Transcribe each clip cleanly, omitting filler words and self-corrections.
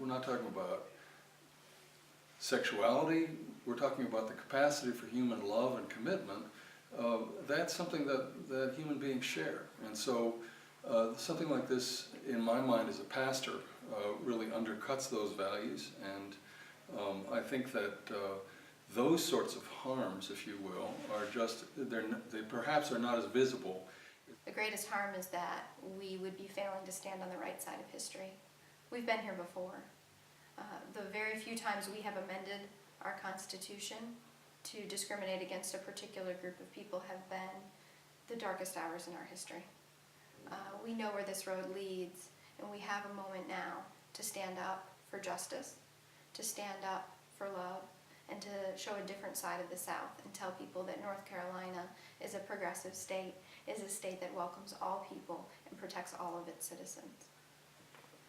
we're not talking about sexuality, we're talking about the capacity for human love and commitment. That's something that human beings share. And so something like this, in my mind as a pastor, really undercuts those values. And I think that those sorts of harms, if you will, are just, they perhaps are not as visible. The greatest harm is that we would be failing to stand on the right side of history. We've been here before. The very few times we have amended our Constitution to discriminate against a particular group of people have been the darkest hours in our history. We know where this road leads, and we have a moment now to stand up for justice, to stand up for love, and to show a different side of the South and tell people that North Carolina is a progressive state, is a state that welcomes all people and protects all of its citizens.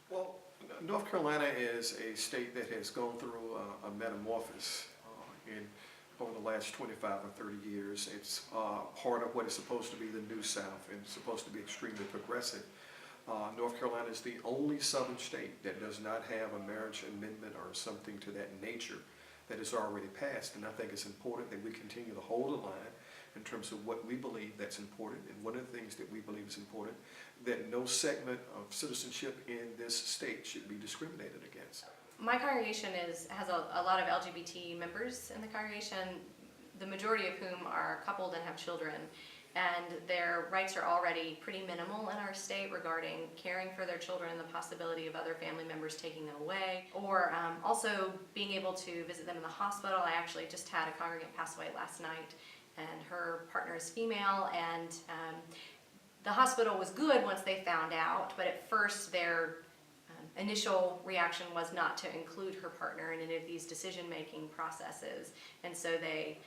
Well, North Carolina is a state that has gone through a metamorphosis over the last 25 or 30 years. It's part of what is supposed to be the New South and supposed to be extremely progressive. North Carolina is the only southern state that does not have a marriage amendment or something to that nature that is already passed. And I think it's important that we continue to hold the line in terms of what we believe that's important. And one of the things that we believe is important, that no segment of citizenship in this state should be discriminated against. My congregation has a lot of LGBT members in the congregation, the majority of whom are coupled and have children. And their rights are already pretty minimal in our state regarding caring for their children and the possibility of other family members taking them away, or also being able to visit them in the hospital. I actually just had a congregant pass away last night, and her partner is female, and the hospital was good once they found out, but at first their initial reaction was not to include her partner in any of these decision-making processes, and so they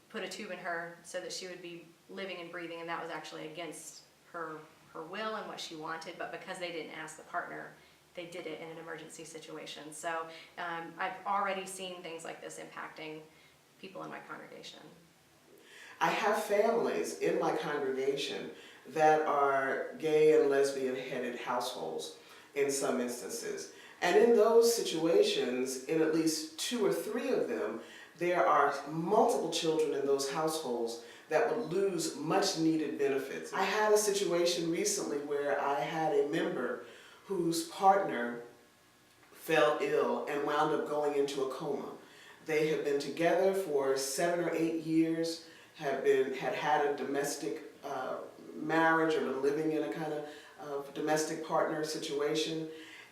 put a tube in her so that she would be living and breathing, and that was actually against her will and what she wanted, but because they didn't ask the partner, they did it in an emergency situation. So I've already seen things like this impacting people in my congregation. I have families in my congregation that are gay and lesbian headed households in some instances. And in those situations, in at least 2 or 3 of them, there are multiple children in those households that would lose much needed benefits. I had a situation recently where I had a member whose partner fell ill and wound up going into a coma. They had been together for 7 or 8 years, had had a domestic marriage or been living in a kind of domestic partner situation.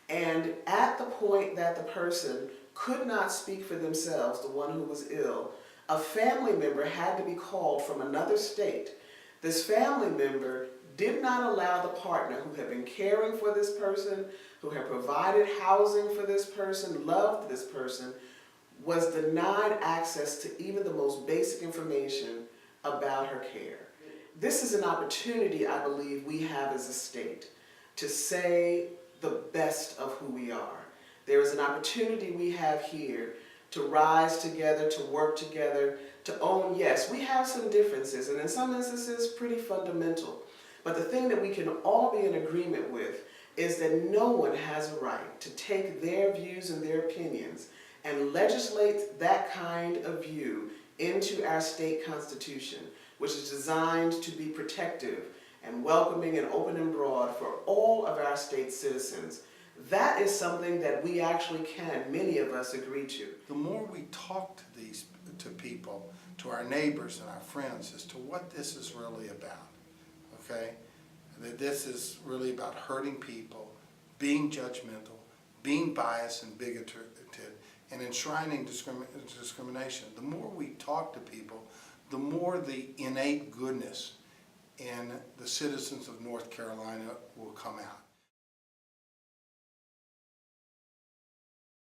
And at the point that the person could not speak for themselves, the one who was ill, a family member had to be called from another state. This family member did not allow the partner who had been caring for this person, who had provided housing for this person, loved this person, was denied access to even the most basic information about her care. This is an opportunity, I believe, we have as a state to say the best of who we are. There is an opportunity we have here to rise together, to work together, to own, yes, we have some differences, and in some instances, pretty fundamental. But the thing that we can all be in agreement with is that no one has a right to take their views and their opinions and legislate that kind of view into our state constitution, which is designed to be protective and welcoming and open and broad for all of our state citizens. That is something that we actually can, many of us, agree to. The more we talk to people, to our neighbors and our friends, as to what this is really about, okay? That this is really about hurting people, being judgmental, being biased and bigoted, and enshrining discrimination. The more we talk to people, the more the innate goodness in the citizens of North Carolina will come out.